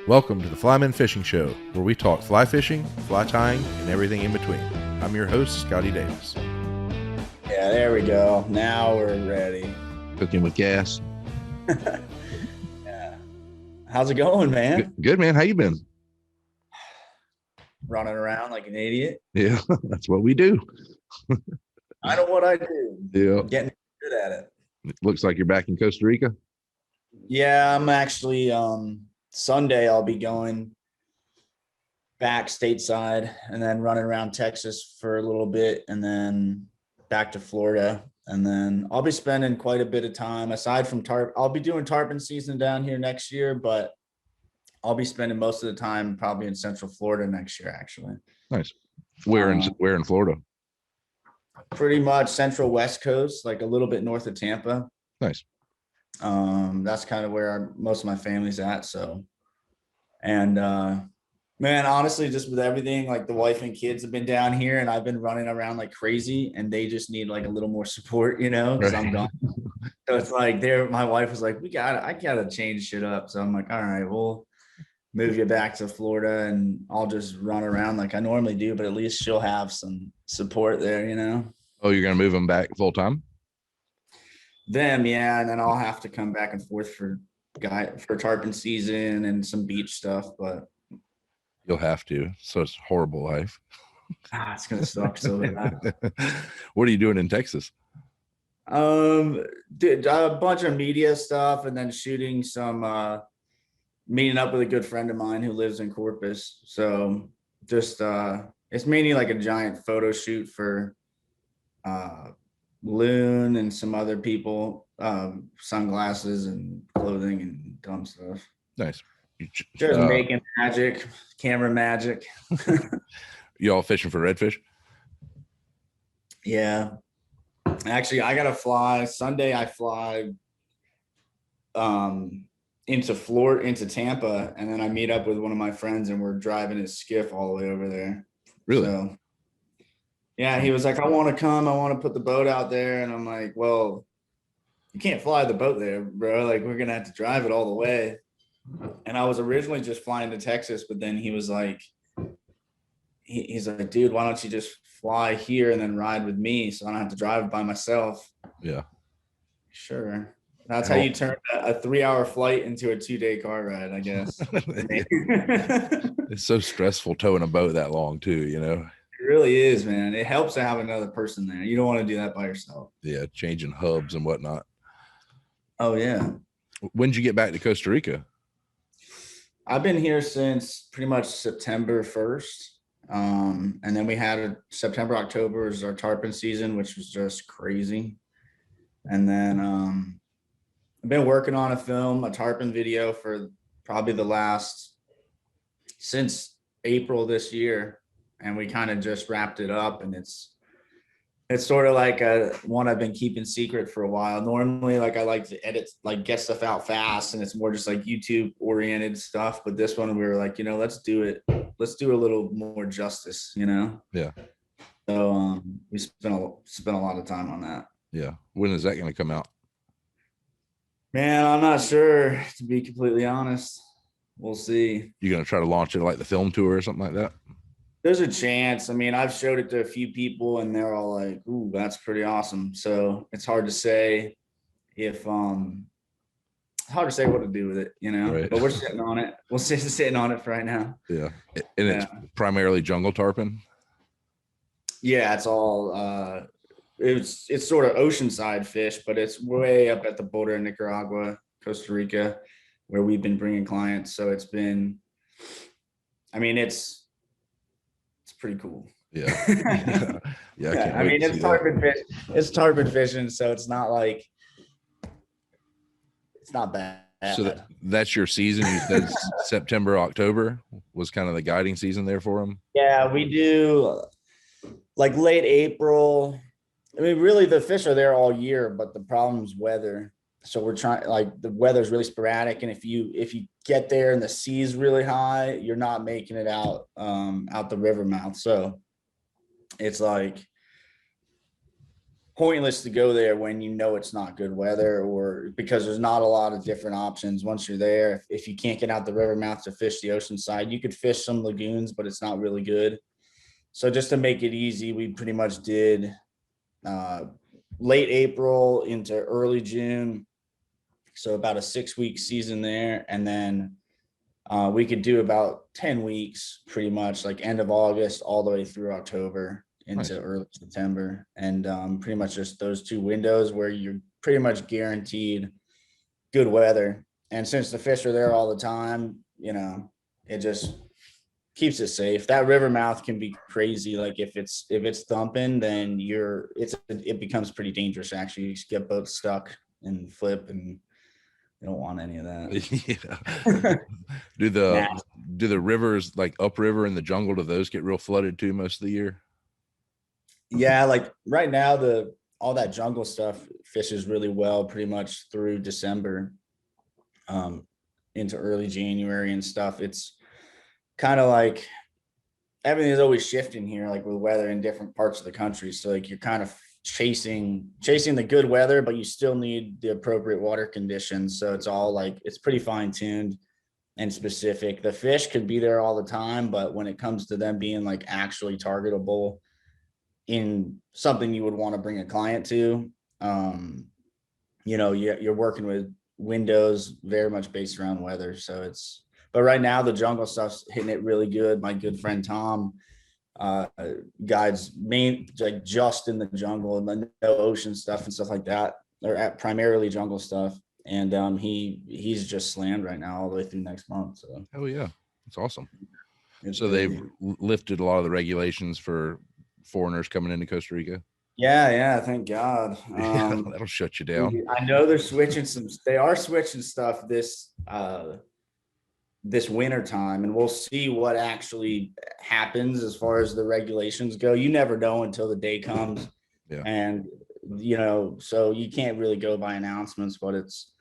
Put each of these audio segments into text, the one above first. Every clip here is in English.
Welcome to the Flymen Fishing Show, where we talk fly fishing, fly tying, and everything in between. I'm your host, Scotty Davis. Yeah, there we go. Now we're ready. Cooking with gas. Yeah. How's it going, man? Good, man. How you been? Running around like an idiot. Yeah, that's what we do. I know what I do. Yeah. I'm getting good at it. It looks like you're back in Costa Rica. Yeah, I'm actually Sunday I'll be going back stateside and then running around Texas for a little bit and then back to Florida. And then I'll be spending quite a bit of time aside from I'll be doing tarpon season down here next year, but I'll be spending most of the time probably in Central Florida next year, actually. Nice. Where in Florida? Pretty much Central West Coast, like a little bit north of Tampa. Nice. That's kind of where most of my family's at. So, and man, honestly, just with everything, like the wife and kids have been down here and I've been running around like crazy and they just need like a little more support, because I'm gone. So it's like my wife was like, I gotta change shit up. So I'm like, all right, we'll move you back to Florida and I'll just run around like I normally do, but at least she'll have some support there, Oh, you're going to move them back full time? Them, yeah. And then I'll have to come back and forth for tarpon season and some beach stuff, but You'll have to. So it's a horrible life. It's going to suck so bad. What are you doing in Texas? Did a bunch of media stuff and then shooting some, meeting up with a good friend of mine who lives in Corpus. So just, it's mainly like a giant photo shoot for, Loon and some other people, sunglasses and clothing and dumb stuff. Nice. Just making magic, camera magic. You all fishing for redfish? Yeah. Actually, I gotta fly Sunday. I fly into Tampa, and then I meet up with one of my friends and we're driving his skiff all the way over there. Really? So yeah, he was like, I want to come, I want to put the boat out there. And I'm like, well, you can't fly the boat there, bro. Like, we're gonna have to drive it all the way. And I was originally just flying to Texas, but then he was like, he's like, dude, why don't you just fly here and then ride with me so I don't have to drive by myself? Yeah. Sure. That's how you turn a 3-hour flight into a 2-day car ride, I guess. It's so stressful towing a boat that long too, It really is, man. It helps to have another person there. You don't want to do that by yourself. Yeah, changing hubs and whatnot. Oh, yeah. When did you get back to Costa Rica? I've been here since pretty much September 1st. And then we had September, October is our tarpon season, which was just crazy. And then I've been working on a tarpon video for probably since April this year. And we kind of just wrapped it up, and it's sort of like one I've been keeping secret for a while. Normally, like, I like to edit, like, get stuff out fast, and it's more just like YouTube oriented stuff. But this one, we were like, let's do it. Let's do a little more justice, Yeah. So we spent a lot of time on that. Yeah. When is that going to come out? Man, I'm not sure, to be completely honest. We'll see. You're going to try to launch it like the film tour or something like that? There's a chance. I mean, I've showed it to a few people and they're all like, ooh, that's pretty awesome. So it's hard to say hard to say what to do with it, Right. But we're sitting on it. We'll sitting on it for right now. Yeah. And it's primarily jungle tarpon? Yeah, it's all, it's sort of oceanside fish, but it's way up at the border of Nicaragua, Costa Rica, where we've been bringing clients. So it's pretty cool. Yeah. Yeah. I mean, it's tarpon fish. It's tarpon fishing, so it's not like it's not bad. So that's your season. You said September, October was kind of the guiding season there for them. Yeah, we do like late April. I mean, really, the fish are there all year, but the problem is weather. So we're trying, like, the weather's really sporadic, and if you get there and the sea's really high, you're not making it out the river mouth. So it's like pointless to go there when you know it's not good weather, or because there's not a lot of different options once you're there. If you can't get out the river mouth to fish the ocean side, you could fish some lagoons, but it's not really good. So just to make it easy, we pretty much did late April into early June. So about a 6-week season there. And then we could do about 10 weeks, pretty much like end of August all the way through October into early September. And pretty much just those 2 windows where you're pretty much guaranteed good weather. And since the fish are there all the time, it just keeps it safe. That river mouth can be crazy. Like if it's thumping, then it becomes pretty dangerous. Actually, you just get boats stuck and flip, and you don't want any of that. Yeah. Do the rivers like upriver in the jungle, do those get real flooded too most of the year? Yeah, like right now, all that jungle stuff fishes really well pretty much through December, into early January and stuff. It's kind of like everything is always shifting here, like with weather in different parts of the country. So like you're kind of chasing the good weather, but you still need the appropriate water conditions. So it's all like, it's pretty fine tuned and specific. The fish could be there all the time, but when it comes to them being like actually targetable in something you would want to bring a client to, you're working with windows very much based around weather. So but right now the jungle stuff's hitting it really good. My good friend Tom guides like just in the jungle and the no ocean stuff and stuff like that, or primarily jungle stuff. And he's just slammed right now all the way through next month. So oh yeah, that's awesome. So they've lifted a lot of the regulations for foreigners coming into Costa Rica. Yeah, thank God. That'll shut you down. I know they are switching stuff this winter time, and we'll see what actually happens as far as the regulations go. You never know until the day comes. Yeah. And so you can't really go by announcements, but it's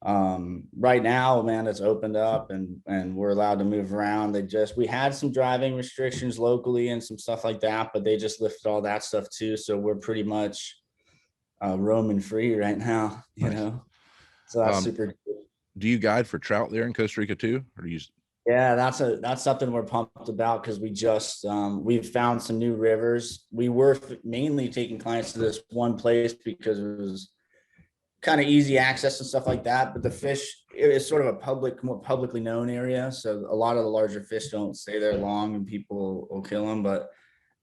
right now, man, it's opened up and we're allowed to move around. We had some driving restrictions locally and some stuff like that, but they just lifted all that stuff too. So we're pretty much roaming free right now, so that's super cool. Do you guide for trout there in Costa Rica too? Or do you? Yeah, that's something we're pumped about, because we've found some new rivers. We were mainly taking clients to this one place because it was kind of easy access and stuff like that. But the fish, it is sort of a more publicly known area. So a lot of the larger fish don't stay there long and people will kill them. But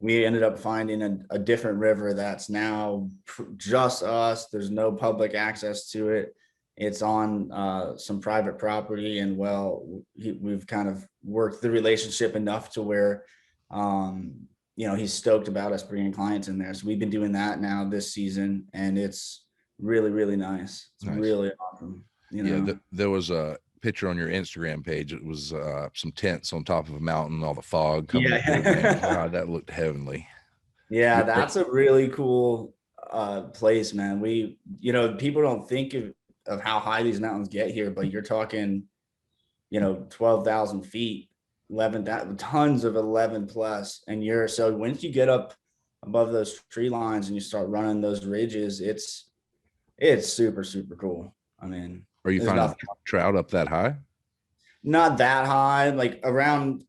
we ended up finding a different river that's now just us. There's no public access to it. It's on some private property, and we've kind of worked the relationship enough to where, he's stoked about us bringing clients in there. So we've been doing that now this season, and it's really, really nice. It's really awesome. Yeah, there was a picture on your Instagram page. It was some tents on top of a mountain, all the fog coming through. God, that looked heavenly. Yeah, that's a really cool place, man. People don't think of how high these mountains get here, but you're talking, 12,000 feet, 11,000, tons of 11 plus. And so once you get up above those tree lines and you start running those ridges, it's super, super cool. I mean, are you finding trout up that high? Not that high, like around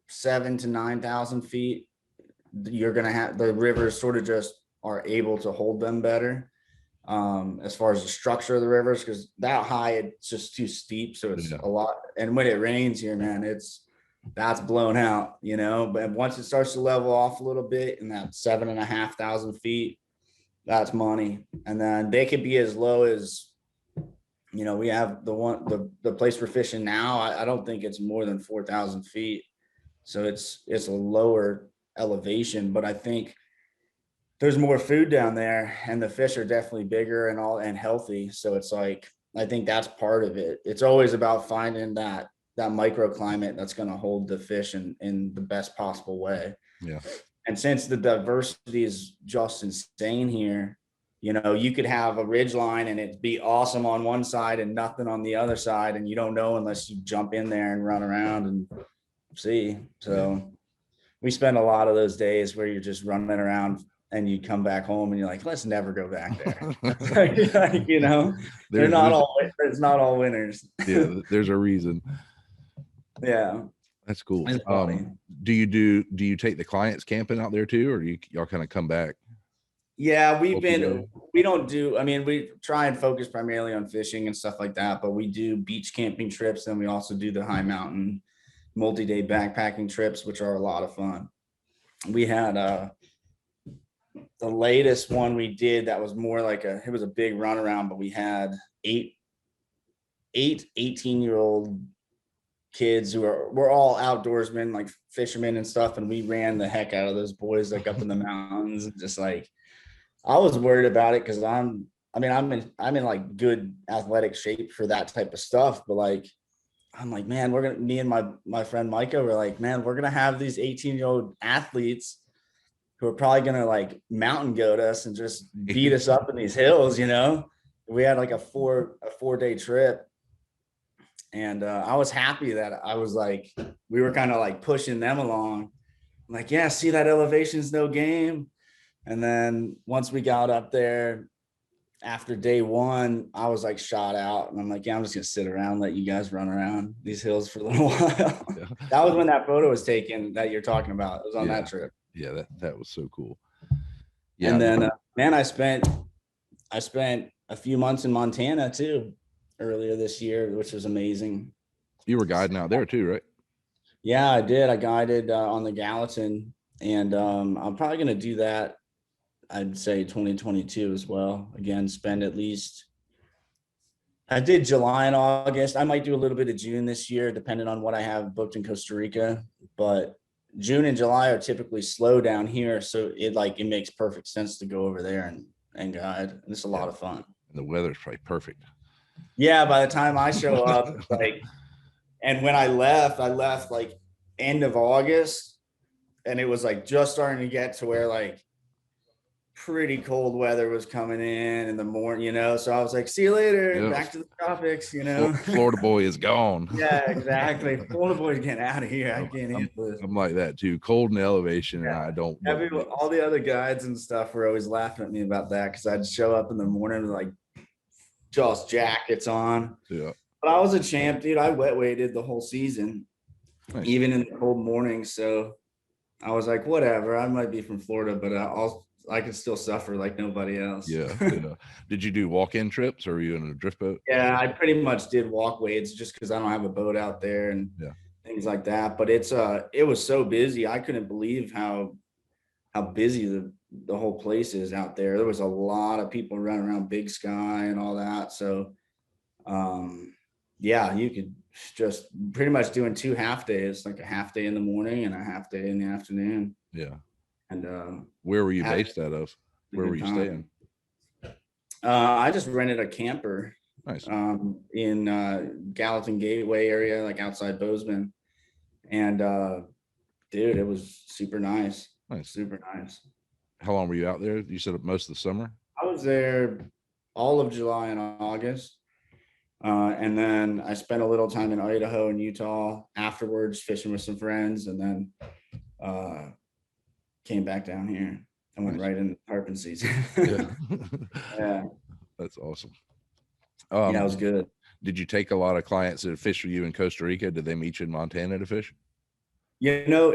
7,000 to 9,000 feet. You're going to have the rivers sort of just are able to hold them better. As far as the structure of the rivers, because that high, it's just too steep. So it's a lot. And when it rains here, man, that's blown out, but once it starts to level off a little bit in that 7,500 feet, that's money. And then they could be as low as, we have the place we're fishing now. I don't think it's more than 4,000 feet. So it's a lower elevation, but I think there's more food down there, and the fish are definitely bigger and healthy. So it's like, I think that's part of it. It's always about finding that microclimate that's going to hold the fish in the best possible way. Yeah. And since the diversity is just insane here, you could have a ridge line and it'd be awesome on one side and nothing on the other side. And you don't know unless you jump in there and run around and see. So we spend a lot of those days where you're just running around and you come back home and you're like, let's never go back there. Like, you know, it's not all winners. Yeah, there's a reason. Yeah. That's cool. It's funny. Do you take the clients camping out there too, or y'all kind of come back? Yeah, we try and focus primarily on fishing and stuff like that, but we do beach camping trips, and we also do the high mountain multi-day backpacking trips, which are a lot of fun. We had the latest one we did that was more like it was a big run around, but we had eight 18-year-old kids who we're all outdoorsmen, like fishermen and stuff, and we ran the heck out of those boys like up in the mountains, and just like, I was worried about it because I'm in like good athletic shape for that type of stuff, but like, I'm like, man, me and my friend Micah were like, man, we're gonna have these 18-year-old athletes who are probably gonna like mountain goat us and just beat us up in these hills, you know. We had like a 4-day trip, and I was happy that I was like, we were kind of like pushing them along. I'm like, yeah, see, that elevation's no game. And then once we got up there after day one, I was like shot out, and I'm like, yeah, I'm just gonna sit around and let you guys run around these hills for a little while. Yeah. That was when that photo was taken that you're talking about. It was on that trip. Yeah, that was so cool. Yeah. And then man, I spent a few months in Montana too earlier this year, which was amazing. You were guiding out there too, right? Yeah, I did. I guided on the Gallatin, and I'm probably gonna do that, I'd say 2022 as well. Again, spend at least, I did July and August. I might do a little bit of June this year, depending on what I have booked in Costa Rica. But June and July are typically slow down here, so it makes perfect sense to go over there and guide. And it's a lot of fun. And the weather's probably perfect. Yeah, by the time I show up, like, and when I left like end of August, and it was like just starting to get to where like pretty cold weather was coming in the morning, you know. So I was like, see you later, back to the tropics, you know. Florida boy is gone. Yeah, exactly. Florida boy's getting out of here. I can't handle this. I'm like that too. Cold in the elevation, and I don't. All the other guides and stuff were always laughing at me about that, because I'd show up in the morning with like just jackets on. Yeah. But I was a champ, dude. I wet waded the whole season, even in the cold mornings. So I was like, whatever. I might be from Florida, but I could still suffer like nobody else. Yeah. Did you do walk-in trips, or were you in a drift boat? Yeah, I pretty much did walkways just because I don't have a boat out there and things like that. But it was so busy. I couldn't believe how busy the whole place is out there. There was a lot of people running around Big Sky and all that. So yeah, you could just pretty much doing 2 half days, like a half day in the morning and a half day in the afternoon. Yeah. And where were you based out of? Where were you staying? I just rented a camper. Nice. In Gallatin Gateway area, like outside Bozeman. And dude, it was super nice. Super nice. How long were you out there? You said most of the summer? I was there all of July and August. And then I spent a little time in Idaho and Utah afterwards, fishing with some friends, and then came back down here and went right into tarpon season. Yeah. That's awesome. Yeah, it was good. Did you take a lot of clients that fish for you in Costa Rica? Did they meet you in Montana to fish? You know,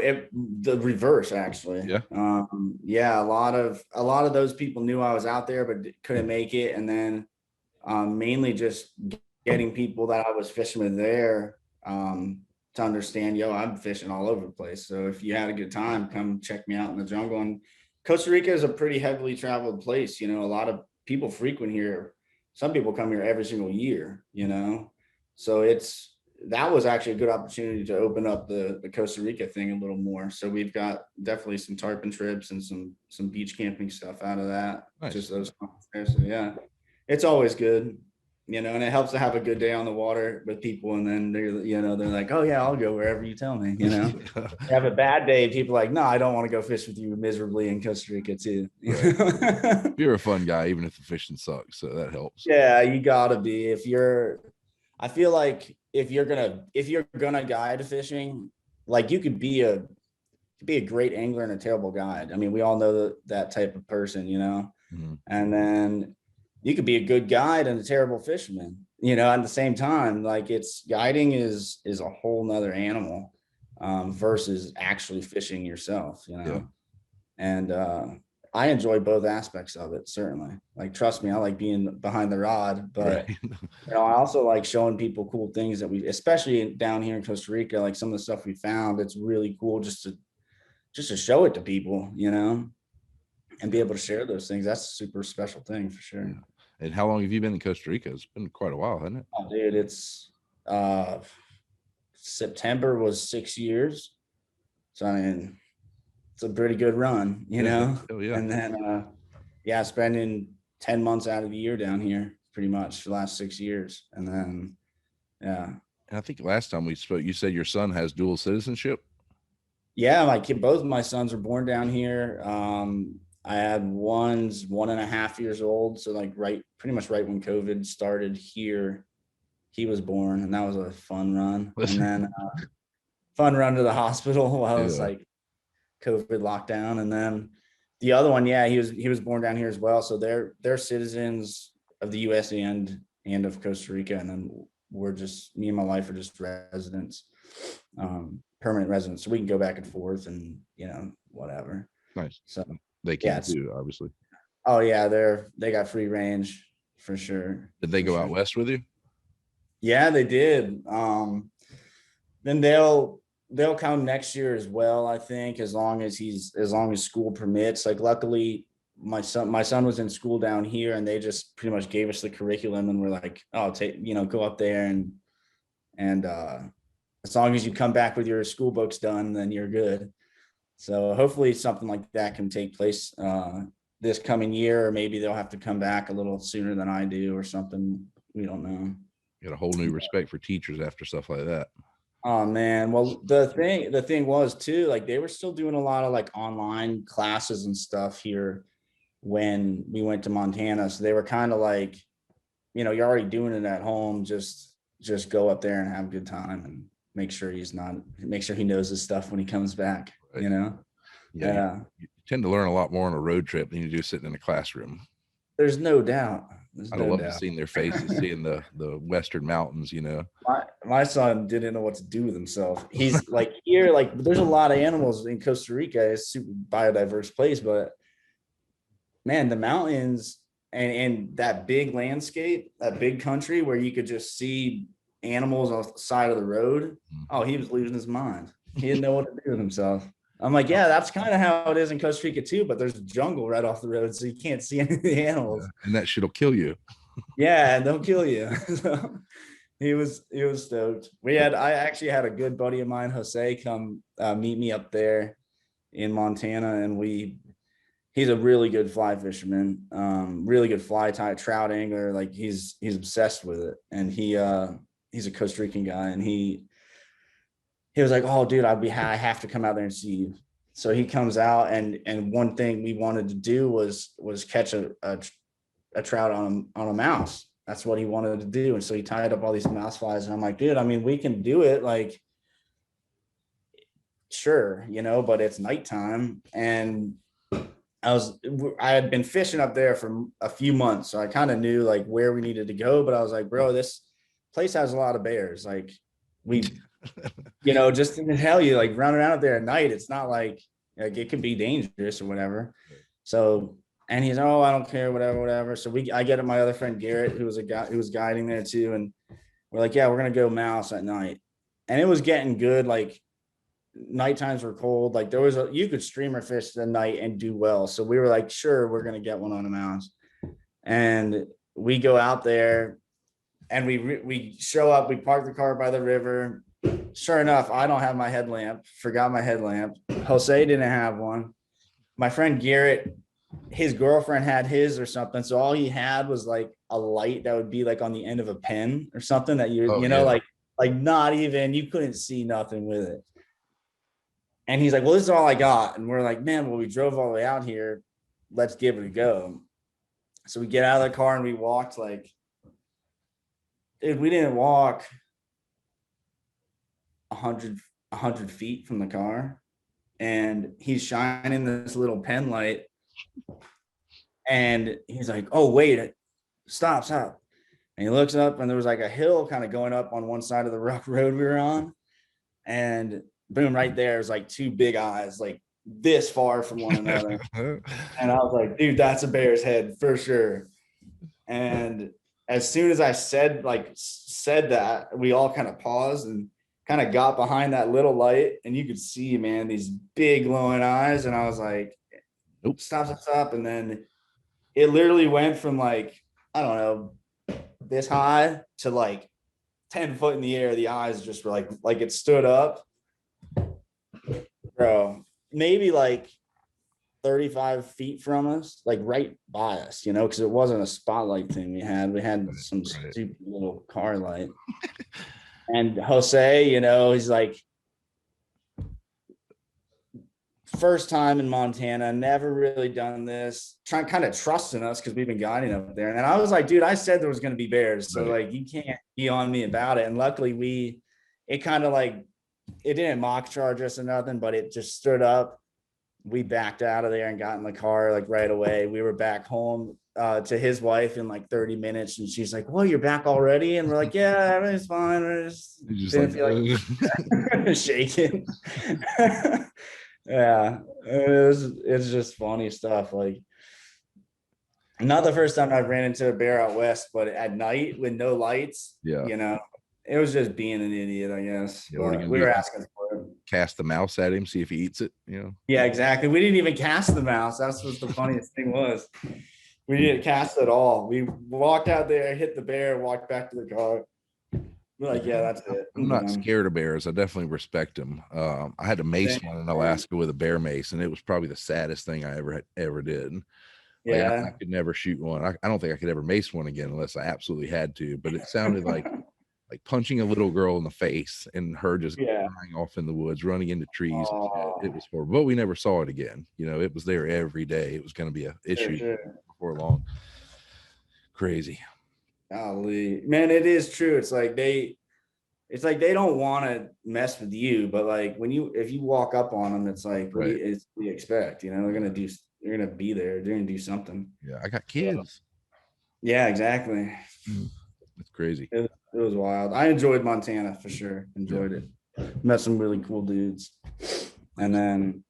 the reverse, actually. Yeah. Yeah, a lot of those people knew I was out there but couldn't make it, and then mainly just getting people that I was fishing with there to understand, I'm fishing all over the place. So if you had a good time, come check me out in the jungle. And Costa Rica is a pretty heavily traveled place. You know, a lot of people frequent here. Some people come here every single year, you know. So that was actually a good opportunity to open up the Costa Rica thing a little more. So we've got definitely some tarpon trips and some beach camping stuff out of that. Nice. Just those. So yeah, it's always good, you know, and it helps to have a good day on the water with people. And then they're like, oh yeah, I'll go wherever you tell me, you know. Have a bad day, people are like, no, I don't want to go fish with you miserably in Costa Rica too. Right. You're a fun guy, even if the fishing sucks. So that helps. Yeah, you gotta be. I feel like if you're gonna guide fishing, like you could be could be a great angler and a terrible guide. I mean, we all know that type of person, you know. Mm-hmm. And then you could be a good guide and a terrible fisherman, you know, at the same time. Like, it's guiding is a whole nother animal versus actually fishing yourself, you know. Yeah. And I enjoy both aspects of it, certainly. Like, trust me, I like being behind the rod, but Right. you know, I also like showing people cool things that we, especially down here in Costa Rica, like some of the stuff we found. It's really cool just to show it to people, you know, and be able to share those things. That's a super special thing for sure. Yeah. And how long have you been in Costa Rica? It's been quite a while, hasn't it? Oh, dude, it's September was 6 years. So I mean, it's a pretty good run, you know. Oh yeah. And then yeah, spending 10 months out of the year down here pretty much for the last 6 years. And then yeah. And I think last time we spoke, you said your son has dual citizenship. Yeah, my kid, both of my sons were born down here. I had one's 1.5 years old, so like pretty much right when COVID started here, he was born, and that was a fun run. And then fun run to the hospital while it was like COVID lockdown. And then the other one, yeah, he was born down here as well. So they're citizens of the US and of Costa Rica. And then we're just, me and my wife are just residents, permanent residents. So we can go back and forth and, you know, whatever. Nice. So they can too, obviously. Oh yeah, they got free range for sure. Did they go out west with you? Yeah, they did. Then they'll come next year as well, I think, as long as school permits. Like, luckily my son was in school down here, and they just pretty much gave us the curriculum, and we're like, oh, go up there and as long as you come back with your school books done, then you're good. So hopefully something like that can take place this coming year, or maybe they'll have to come back a little sooner than I do or something. We don't know. Got a whole new respect for teachers after stuff like that. Oh man. Well, the thing was too, like, they were still doing a lot of like online classes and stuff here when we went to Montana. So they were kind of like, you know, you're already doing it at home. Just go up there and have a good time, and make sure he knows his stuff when he comes back, right. You know? Yeah. You tend to learn a lot more on a road trip than you do sitting in a classroom. There's no doubt. I love seeing their faces, seeing the Western mountains, you know. My son didn't know what to do with himself. He's like, here, like, there's a lot of animals in Costa Rica. It's a super biodiverse place, but man, the mountains and that big landscape, that big country where you could just see animals off the side of the road. Oh, he was losing his mind. He didn't know what to do with himself. I'm like, yeah, that's kind of how it is in Costa Rica too, but there's a jungle right off the road, so you can't see any of the animals. Yeah, and that shit'll kill you. Yeah, they'll kill you. So he was stoked. I actually had a good buddy of mine, Jose, come meet me up there in Montana, and he's a really good fly fisherman, really good fly tie trout angler. Like, he's obsessed with it, and he's a Costa Rican guy, and he was like, oh dude, I have to come out there and see you. So he comes out, and one thing we wanted to do was catch a trout on a mouse. That's what he wanted to do. And so he tied up all these mouse flies, and I'm like, dude, I mean, we can do it, like, sure, you know, but it's nighttime. And I had been fishing up there for a few months, so I kind of knew like where we needed to go, but I was like, bro, this place has a lot of bears. Like, you know, just to tell you, like, running around out there at night, it's not like it can be dangerous or whatever. So, and he's, oh, I don't care, whatever. So I get my other friend Garrett, who was a guy who was guiding there too, and we're like, yeah, we're gonna go mouse at night. And it was getting good. Like, night times were cold. Like, you could streamer fish the night and do well. So we were like, sure, we're gonna get one on a mouse. And we go out there, and we show up. We park the car by the river. Sure enough, I don't have my headlamp. Forgot my headlamp. Jose didn't have one. My friend Garrett, his girlfriend had his or something. So all he had was like a light that would be like on the end of a pen or something that like not even, you couldn't see nothing with it. And he's like, well, this is all I got. And we're like, man, well, we drove all the way out here. Let's give it a go. So we get out of the car and we walked, like, dude, we didn't walk 100 feet from the car. and he's shining this little pen light, and he's like, "Oh, wait, stop." And he looks up, and there was like a hill kind of going up on one side of the rough road we were on, and boom, right there is like two big eyes, like this far from one another. And I was like, dude, that's a bear's head for sure. And as soon as I said that, we all kind of paused and kind of got behind that little light, and you could see, man, these big glowing eyes. And I was like, Nope. Stop. And then it literally went from like, I don't know, this high to like 10 foot in the air. The eyes just were like it stood up, bro, maybe like 35 feet from us, like right by us, because it wasn't a spotlight thing we had some stupid little car light. And Jose, he's like, first time in Montana, never really done this, trying kind of trusting us because we've been guiding up there. And I was like, dude, I said there was going to be bears, so like you can't be on me about it. And luckily it kind of like, it didn't mock charge us or nothing, but it just stood up. We backed out of there and got in the car like right away. We were back home to his wife in like 30 minutes, and she's like, "Well, you're back already?" And we're like, "Yeah, everything's fine. I just didn't feel like shaking." Yeah, it's just funny stuff. Like, not the first time I ran into a bear out west, but at night with no lights. Yeah. It was just being an idiot, I guess. Yeah, we were asking for it. Cast the mouse at him, see if he eats it. Yeah, exactly. We didn't even cast the mouse. That's what the funniest thing was. We didn't cast at all. We walked out there, hit the bear, walked back to the car. We're like, yeah, that's it. I'm not scared of bears. I definitely respect them. I had to mace one in Alaska with a bear mace, and it was probably the saddest thing I ever did. Yeah, I could never shoot one. I don't think I could ever mace one again unless I absolutely had to. But it sounded like punching a little girl in the face and her just flying off in the woods, running into trees. It was horrible. But we never saw it again. It was there every day. It was going to be an issue before long. Crazy. Golly, man, it is true. It's like they don't want to mess with you, but like if you walk up on them, it's like, what do you expect? They're gonna be there. They're gonna do something. Yeah, I got kids. Yeah, exactly. It's crazy. It was wild. I enjoyed Montana for sure. Enjoyed it. Met some really cool dudes. And then,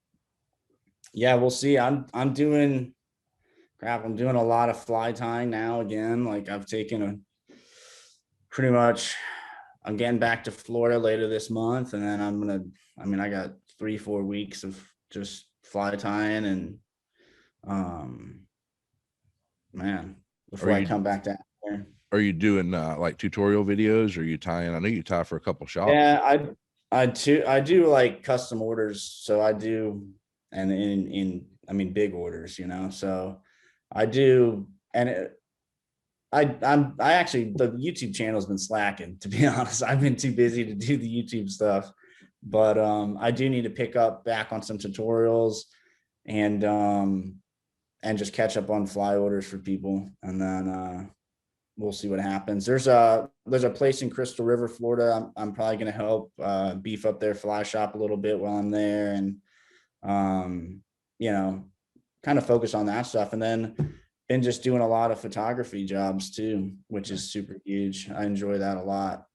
yeah, we'll see. I'm doing a lot of fly tying now again. Like I've taken I'm getting back to Florida later this month. And then I got 3-4 weeks of just fly tying and, man, before I come back down there. Are you doing like tutorial videos? Or are you tying? I know you tie for a couple shops. Yeah, I do like custom orders. So I do, and in big orders, so I do. And I actually, the YouTube channel has been slacking, to be honest. I've been too busy to do the YouTube stuff, but I do need to pick up back on some tutorials and just catch up on fly orders for people. And then we'll see what happens. There's a place in Crystal River, Florida. I'm probably going to help beef up their fly shop a little bit while I'm there, and kind of focus on that stuff. And then been just doing a lot of photography jobs too, which is super huge. I enjoy that a lot.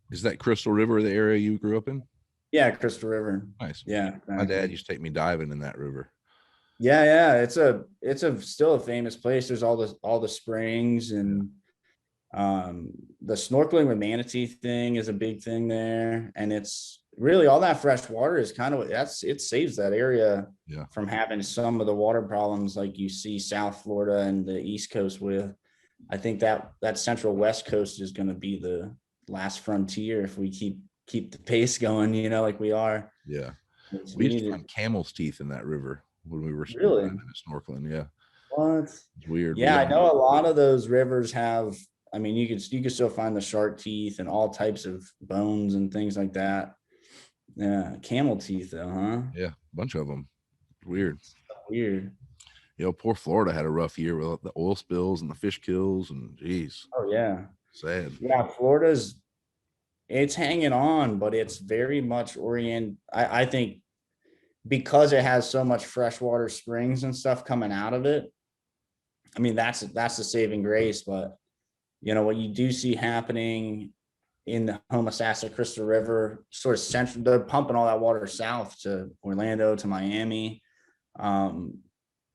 Is that Crystal River the area you grew up in? Yeah, Crystal River. Nice. Yeah, exactly. My dad used to take me diving in that river. Yeah. It's still a famous place. There's all the springs, and the snorkeling with manatee thing is a big thing there. And it's really all that fresh water is kind of it saves that area from having some of the water problems like you see South Florida and the East Coast with. I think that Central West Coast is going to be the last frontier if we keep the pace going, like we are. Yeah. We used to find camel's teeth in that river when we were really snorkeling. Yeah. What? It's weird. Yeah, I know a lot of those rivers have, you could still find the shark teeth and all types of bones and things like that. Yeah, camel teeth though, huh? Yeah, a bunch of them. Weird. Poor Florida had a rough year with the oil spills and the fish kills, and geez. Oh yeah. Sad. Yeah, it's hanging on, but it's very much oriented. I think because it has so much freshwater springs and stuff coming out of it. I mean, that's the saving grace. But you know what you do see happening in the Homosassa Crystal River, sort of central, they're pumping all that water south to Orlando, to Miami.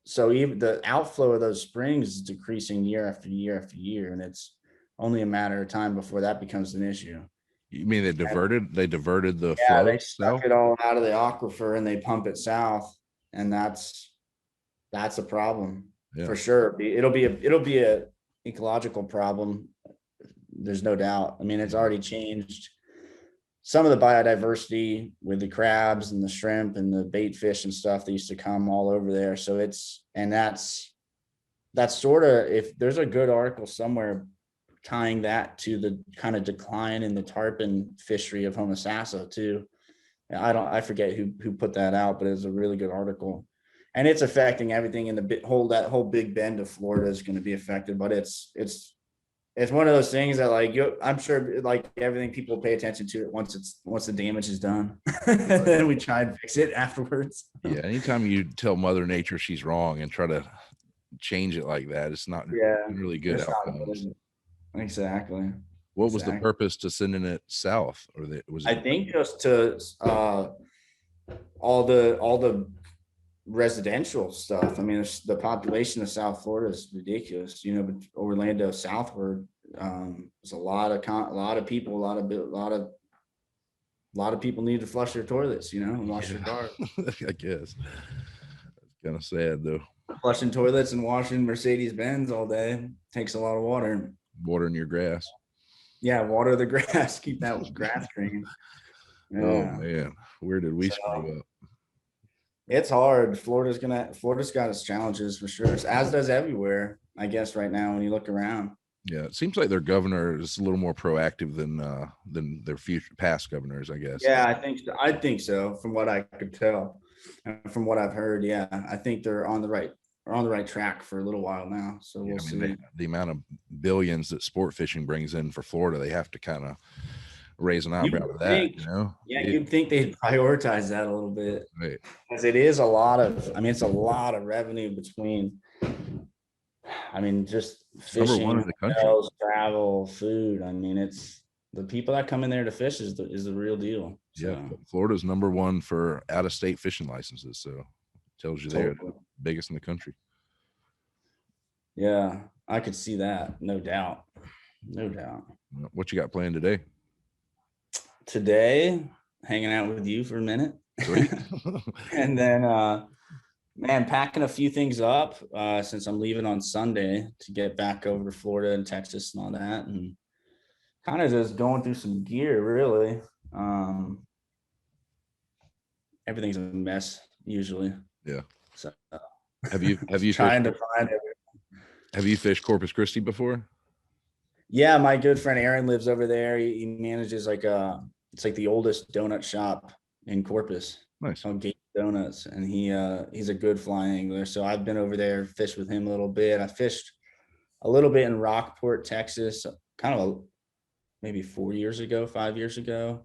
So even the outflow of those springs is decreasing year after year after year, and it's only a matter of time before that becomes an issue. You mean they diverted the Yeah, flow they suck south? it all out of the aquifer and they pump it south, and that's a problem Yeah. for sure. It'll be a ecological problem. There's no doubt. I mean, it's already changed some of the biodiversity with the crabs and the shrimp and the bait fish and stuff that used to come all over there. So that's sort of, if there's a good article somewhere tying that to the kind of decline in the tarpon fishery of Homosassa too. I forget who put that out, but it's a really good article. And it's affecting everything in that whole big bend of Florida is going to be affected, but it's one of those things that, like, I'm sure, like everything, people pay attention to it once the damage is done. Then we try and fix it afterwards. Yeah, anytime you tell Mother Nature she's wrong and try to change it like that, it's not really good outcomes. Exactly. What was the purpose to sending it south, or was it? I think just to all the residential stuff. I mean, the population of South Florida is ridiculous. You know, but Orlando southward, there's a lot of people, a lot of people need to flush their toilets, you know, and wash their cars. I guess it's kind of sad though. Flushing toilets and washing Mercedes Benz all day takes a lot of water. Watering your grass. Yeah, water the grass. Keep that grass green. Yeah. Oh man, where did we screw up? It's hard. Florida's got its challenges for sure, as does everywhere, I guess, right now when you look around. Yeah, it seems like their governor is a little more proactive than their past governors, I guess. Yeah, I think so. From what I could tell, and from what I've heard, yeah, I think they're on the right track for a little while now. So we'll see. The amount of billions that sport fishing brings in for Florida, they have to kind of raise an eyebrow to that, you know? Yeah, you'd think they'd prioritize that a little bit, right? Because it is a lot of. I mean, it's a lot of revenue between. I mean, just fishing, hotels, travel, food. I mean, it's the people that come in there to fish is the real deal. So. Yeah, Florida's #1 for out-of-state fishing licenses, so it tells you they're the biggest in the country. Yeah, I could see that, no doubt. What you got planned today? Today, hanging out with you for a minute. And then man, packing a few things up since I'm leaving on Sunday to get back over to Florida and Texas and all that, and kind of just going through some gear, really. Everything's a mess usually. Yeah. So have you trying to find it. Have you fished Corpus Christi before? Yeah, my good friend Aaron lives over there. He manages it's like the oldest donut shop in Corpus. Nice. On Gate Donuts, and he's a good fly angler. So I've been over there, fished with him a little bit. I fished a little bit in Rockport, Texas, kind of maybe 5 years ago,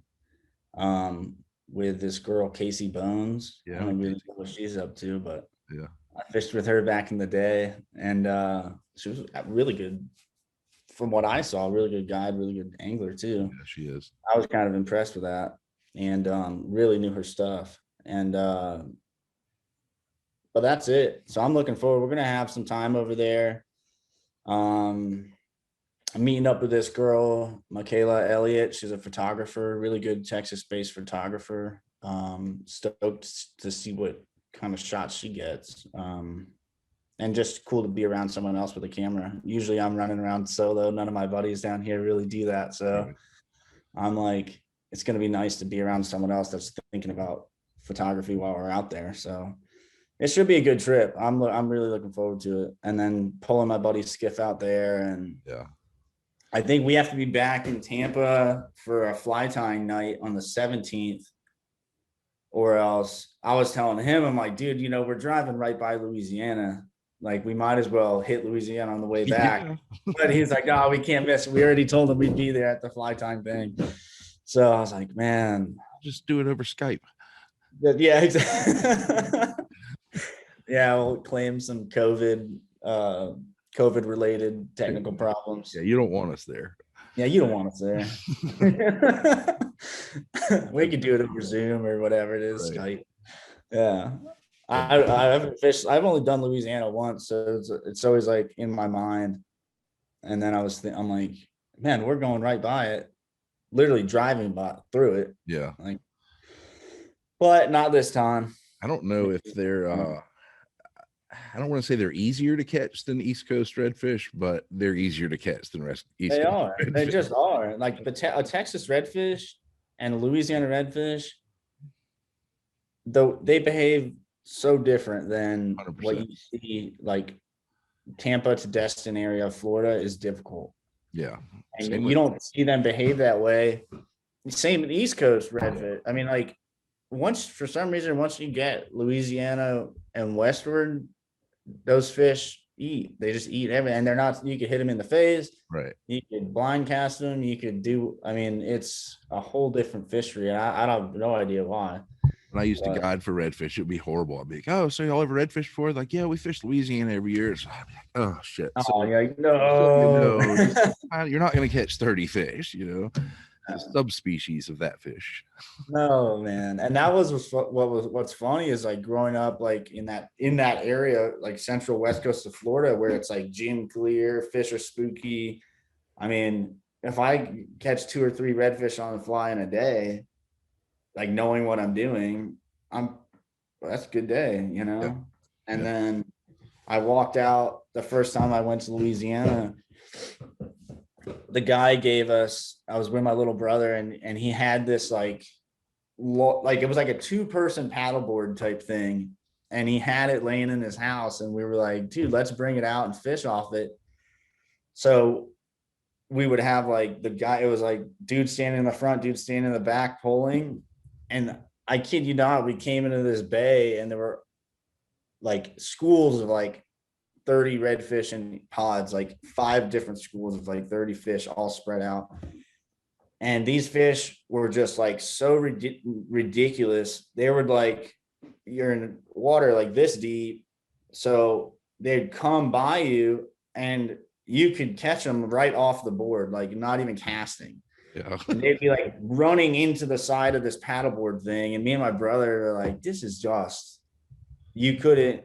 with this girl Casey Bones. Yeah, I don't really know what she's up to, but yeah, I fished with her back in the day, and she was really good. From what I saw, really good guide, really good angler too. Yeah, she is. I was kind of impressed with that, and really knew her stuff. And but that's it. So I'm looking forward. We're gonna have some time over there. I'm meeting up with this girl, Michaela Elliott. She's a photographer, really good Texas-based photographer. Stoked to see what kind of shots she gets. And just cool to be around someone else with a camera. Usually I'm running around solo. None of my buddies down here really do that. So I'm like, it's going to be nice to be around someone else that's thinking about photography while we're out there. So it should be a good trip. I'm really looking forward to it. And then pulling my buddy Skiff out there. And yeah, I think we have to be back in Tampa for a fly tying night on the 17th. Or else I was telling him, I'm like, dude, you know, we're driving right by Louisiana. Like, we might as well hit Louisiana on the way back. Yeah. But he's like, oh, we can't miss it. We already told him we'd be there at the fly time thing. So I was like, man, just do it over Skype. Yeah, exactly. Yeah, we'll claim some COVID related technical problems. Yeah, you don't want us there. Yeah, you don't want us there. We could do it over Zoom or whatever it is, Right. Skype. Yeah. I haven't fished. I've only done Louisiana once, so it's always like in my mind. And then I'm like, man, we're going right by it, literally driving by through it. Yeah. Like, but not this time. I don't know if they're I don't want to say they're easier to catch than East Coast redfish, but they're easier to catch than East They Coast are. redfish. They just are. Like a Texas redfish and a Louisiana redfish, though they behave so different than 100%. what you see. Like Tampa to Destin area of Florida is difficult. Yeah. And you don't see them behave that way. Same in East Coast redfish. I mean, like for some reason, once you get Louisiana and westward, those fish eat. They just eat everything. And they're not, you could hit them in the face. Right. You could blind cast them. You could do, I mean, it's a whole different fishery. I have no idea why. When I used to guide for redfish, it would be horrible. I'd be like, oh, so y'all ever redfish before? Like, yeah, we fish Louisiana every year. So I'd be like, oh, shit. Oh, yeah, no. You're not going to catch 30 fish, the subspecies of that fish. No, man. And that was what's funny is like growing up like in that area, like central west coast of Florida, where it's like gym clear, fish are spooky. I mean, if I catch 2 or 3 redfish on the fly in a day, like knowing what I'm doing, that's a good day, Yeah. And then I walked out the first time I went to Louisiana. The guy gave us, I was with my little brother, and he had this like it was like a 2-person paddleboard type thing, and he had it laying in his house, and we were like, dude, let's bring it out and fish off it. So we would have like the guy, it was like dude standing in the front, dude standing in the back pulling, and I kid you not, we came into this bay and there were like schools of like 30 redfish in pods, like 5 different schools of like 30 fish all spread out. And these fish were just like so ridiculous. They were like, you're in water like this deep. So they'd come by you and you could catch them right off the board, like not even casting. Yeah. And they'd be like running into the side of this paddleboard thing. And me and my brother were like, this is just, you couldn't,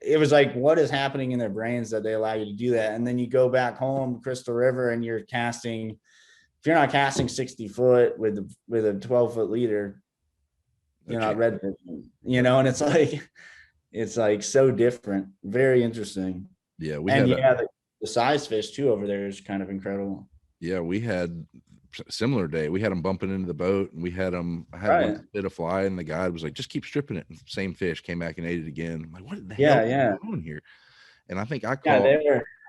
it was like, what is happening in their brains that they allow you to do that? And then you go back home, Crystal River, and you're casting, if you're not casting 60 foot with a 12-foot leader, you're not redfishing, and it's like so different. Very interesting. Yeah. The size fish too over there is kind of incredible. Yeah. We had similar day. We had them bumping into the boat, and I had one spit a fly, and the guide was like, just keep stripping it. And same fish came back and ate it again. I'm like, what the hell is going on here? And I think I caught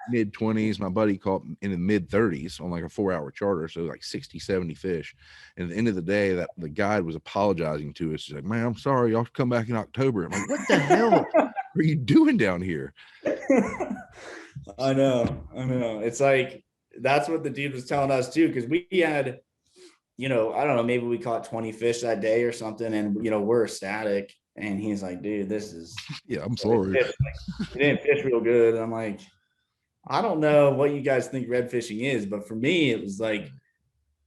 mid-20s. My buddy caught in the mid-30s on like a 4-hour charter, so like 60, 70 fish. And at the end of the day, that the guide was apologizing to us. He's like, man, I'm sorry, y'all come back in October. I'm like, what the hell are you doing down here? I know. It's like, that's what the dude was telling us too, because we had, I don't know, maybe we caught 20 fish that day or something, and we're ecstatic. And he's like, dude, this is I'm sorry. It didn't fish real good. And I'm like, I don't know what you guys think red fishing is, but for me, it was like,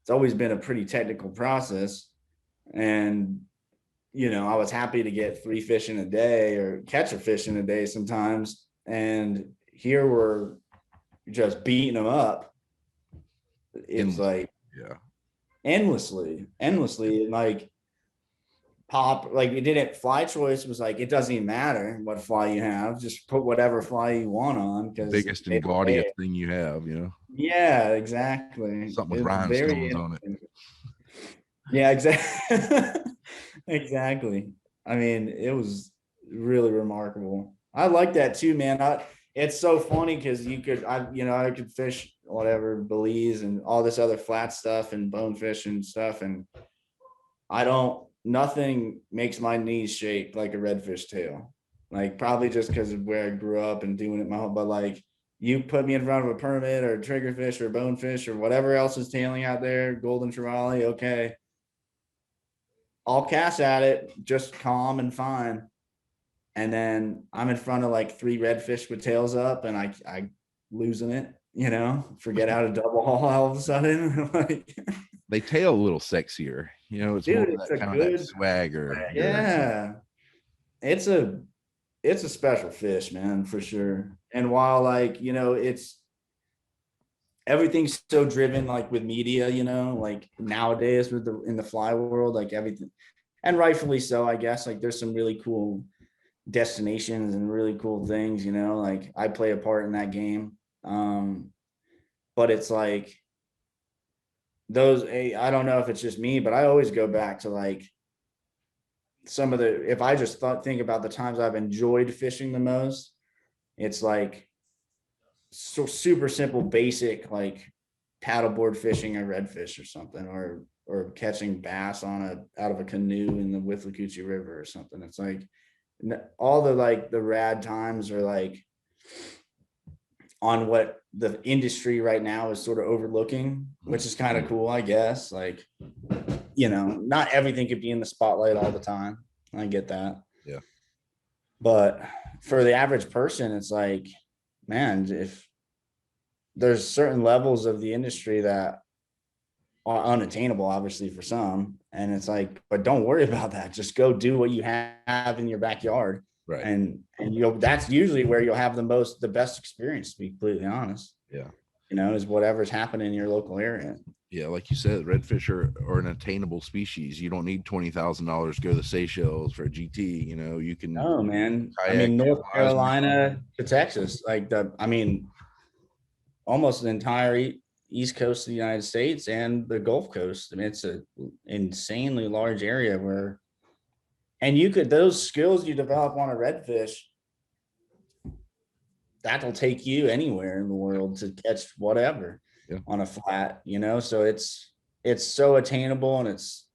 it's always been a pretty technical process. And I was happy to get 3 fish in a day or catch a fish in a day sometimes. And here we're just beating them up. It's like endlessly, like pop, like it didn't, fly choice was like, it doesn't even matter what fly you have, just put whatever fly you want on, because biggest and gaudiest thing you have, Yeah, exactly. Something with rhinestones on it. Yeah, exactly. Exactly. I mean, it was really remarkable. I like that too, man. It's so funny because I could fish whatever Belize and all this other flat stuff and bonefish and stuff, and nothing makes my knees shake like a redfish tail. Like probably just because of where I grew up and doing it my whole, but like you put me in front of a permit or a triggerfish or bonefish or whatever else is tailing out there, golden trevally, okay, I'll cast at it just calm and fine. And then I'm in front of like 3 redfish with tails up, and I losing it, forget how to double haul all of a sudden. Like, they tail a little sexier, it's more dude, of it's that a kind of that good, swagger. yeah. It's a special fish, man, for sure. And while like, it's everything's so driven like with media, like nowadays with in the fly world, like everything, and rightfully so, I guess. Like there's some really cool destinations and really cool things, like I play a part in that game. But it's like those, I don't know if it's just me, but I always go back to like some of the, if I just think about the times I've enjoyed fishing the most, it's like so super simple, basic, like paddleboard fishing a redfish or something, or catching bass out of a canoe in the Withlacoochee River or something. It's like all the like the rad times are like on what the industry right now is sort of overlooking, which is kind of cool, I guess. Like, not everything could be in the spotlight all the time. I get that. Yeah. But for the average person, it's like, man, if there's certain levels of the industry that are unattainable, obviously, for some. And it's like, but don't worry about that. Just go do what you have in your backyard. Right. And that's usually where you'll have the best experience, to be completely honest. Yeah. Is whatever's happening in your local area. Yeah, like you said, redfish are an attainable species. You don't need $20,000 to go to the Seychelles for a GT. You can. Oh man, kayak, North Carolina to Texas, like almost the entire East Coast of the United States and the Gulf Coast. I mean, it's an insanely large area where, and those skills you develop on a redfish, that'll take you anywhere in the world to catch whatever on a flat, so it's so attainable, and it's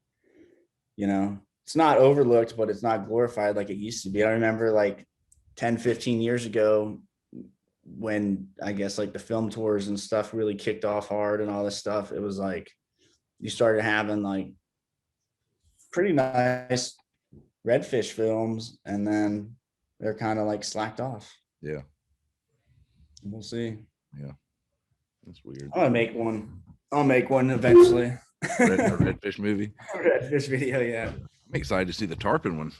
not overlooked, but it's not glorified like it used to be. I remember like 10-15 years ago, when I guess like the film tours and stuff really kicked off hard and all this stuff, it was like you started having like pretty nice redfish films, and then they're kind of like slacked off. Yeah. We'll see. Yeah. That's weird. I'll make one eventually. A redfish movie. Redfish video, yeah. I'm excited to see the tarpon one.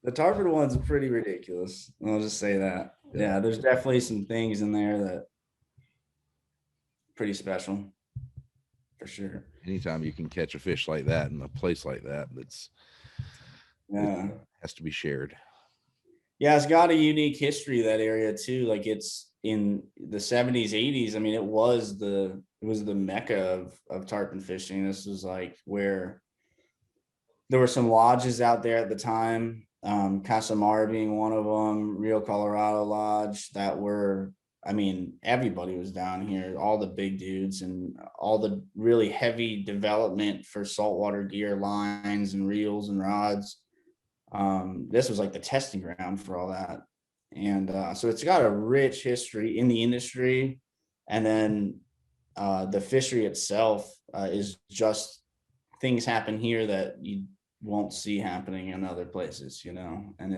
The tarpon one's pretty ridiculous. I'll just say that. Yeah, there's definitely some things in there that pretty special, for sure. Anytime you can catch a fish like that in a place like that, it has to be shared. Yeah, it's got a unique history, that area too. Like it's in the 70s, 80s. I mean, it was the mecca of tarpon fishing. This was like where there were some lodges out there at the time, Casamar being one of them, Rio Colorado Lodge, that were, I mean, everybody was down here, all the big dudes and all the really heavy development for saltwater gear, lines and reels and rods. This was like the testing ground for all that. And so it's got a rich history in the industry. And then the fishery itself is just things happen here that you won't see happening in other places, and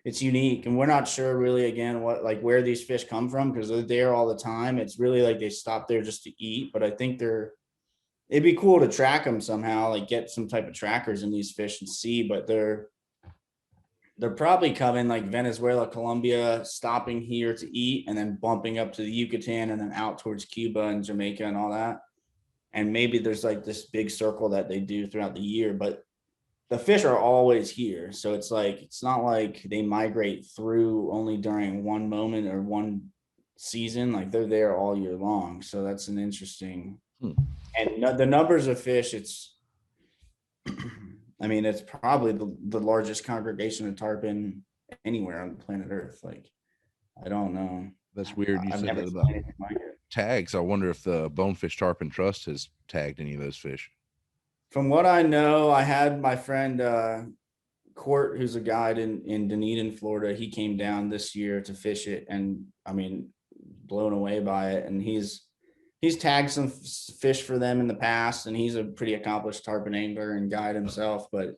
it's unique. And we're not sure really, again, where these fish come from, because they're there all the time. It's really like they stop there just to eat, but I think it'd be cool to track them somehow, like get some type of trackers in these fish and see, but they're probably coming like Venezuela, Colombia, stopping here to eat, and then bumping up to the Yucatan and then out towards Cuba and Jamaica and all that. And maybe there's like this big circle that they do throughout the year, but the fish are always here. So it's like, it's not like they migrate through only during one moment or one season. Like they're there all year long. So that's an interesting, and the numbers of fish, it's probably the largest congregation of tarpon anywhere on planet Earth. Like, I don't know. That's weird. You said that about tags. I wonder if the Bonefish Tarpon Trust has tagged any of those fish. From what I know, I had my friend Court, who's a guide in Dunedin, Florida. He came down this year to fish it, and I mean, blown away by it. And he's he's tagged some fish for them in the past, and he's a pretty accomplished tarpon angler and guide himself. But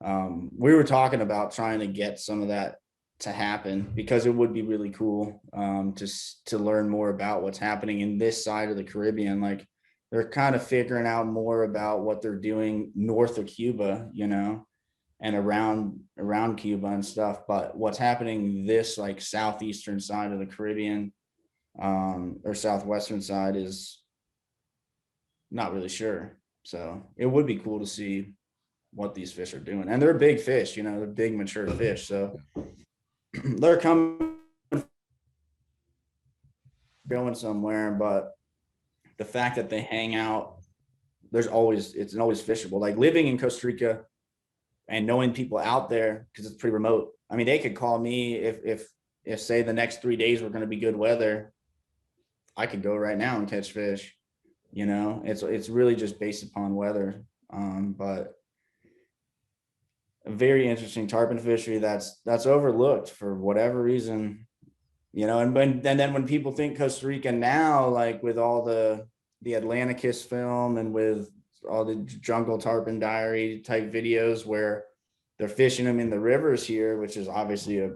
we were talking about trying to get some of that to happen, because it would be really cool to learn more about what's happening in this side of the Caribbean. Like, they're kind of figuring out more about what they're doing north of Cuba, you know, and around Cuba and stuff. But what's happening this like southeastern side of the Caribbean, or southwestern side, is not really sure. So it would be cool to see what these fish are doing. And they're big fish, you know, they're big mature fish. So they're going somewhere. But the fact that they hang out, it's always fishable. Like, living in Costa Rica and knowing people out there, because it's pretty remote. I mean, they could call me if say the next 3 days were going to be good weather, I could go right now and catch fish. You know, it's really just based upon weather. But a very interesting tarpon fishery that's overlooked for whatever reason, you know. And then when people think Costa Rica now, like with all the Atlanticus film and with all the jungle tarpon diary type videos where they're fishing them in the rivers here, which is obviously a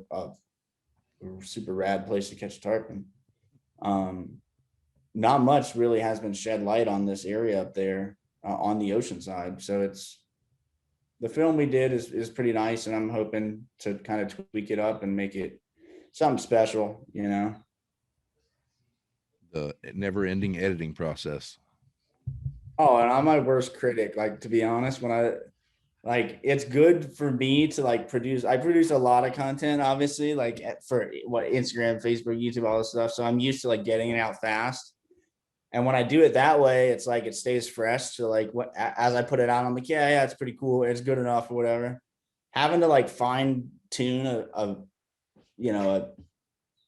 super rad place to catch tarpon. Not much really has been shed light on this area up there on the ocean side. So the film we did is pretty nice, and I'm hoping to kind of tweak it up and make it something special, you know. The never-ending editing process. Oh, and I'm my worst critic. Like, to be honest, it's good for me to like I produce a lot of content, obviously, like for Instagram, Facebook, YouTube, all this stuff. So I'm used to like getting it out fast. And when I do it that way, it's like it stays fresh. So like as I put it out, I'm like, yeah, it's pretty cool. It's good enough or whatever. Having to like fine tune a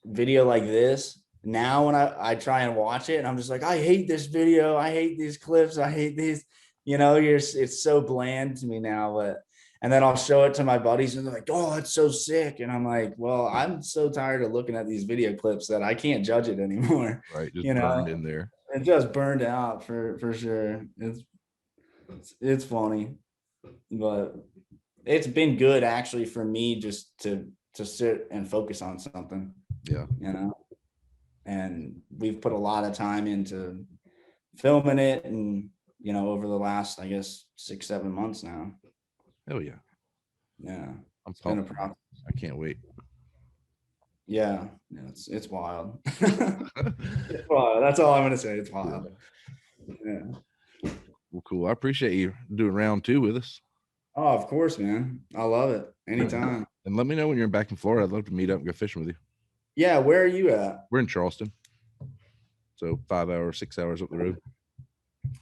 video like this now, when I try and watch it, and I'm just like, I hate this video. I hate these clips. I hate these, you know, it's so bland to me now. And then I'll show it to my buddies and they're like, oh, it's so sick. And I'm like, well, I'm so tired of looking at these video clips that I can't judge it anymore. Right. Just burned in there. It just burned out for sure. It's funny, but it's been good actually for me just to sit and focus on something. Yeah. You know, and we've put a lot of time into filming it, and you know, over the last, I guess, 6-7 months now. Hell yeah. Yeah. It's been a process. I can't wait. Yeah, it's wild. It's wild. That's all I'm gonna say. It's wild. Yeah. Well, cool. I appreciate you doing round 2 with us. Oh, of course, man. I love it. Anytime. And let me know when you're back in Florida. I'd love to meet up and go fishing with you. Yeah, where are you at? We're in Charleston. So 5 hours, 6 hours up the road.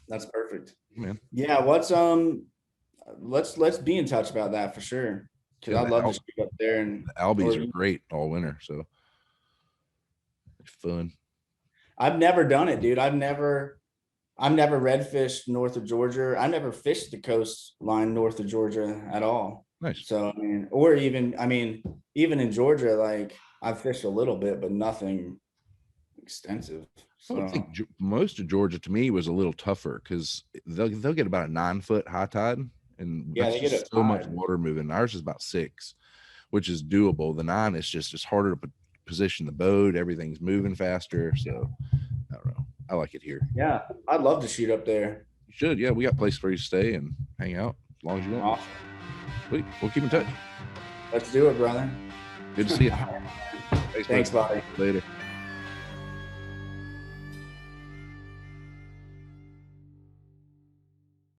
That's perfect. Man. Yeah, let's be in touch about that for sure. Because I'd love to shoot up there. And the albies are great all winter, so it's fun. I've never done it, dude. I've never redfished north of Georgia. I never fished the coastline north of Georgia at all. Nice. So even in Georgia, like I've fished a little bit, but nothing extensive. So I think most of Georgia to me was a little tougher because they'll get about a 9-foot high tide, and they get so much water moving. Ours is about 6, which is doable. The 9 is just it's harder to position the boat. Everything's moving faster. So I don't know. I like it here. Yeah, I'd love to shoot up there. You should. Yeah, we got a place for you to stay and hang out as long as you want. Awesome. Sweet. We'll keep in touch. Let's do it, brother. Good to see you. Thanks, buddy. Later.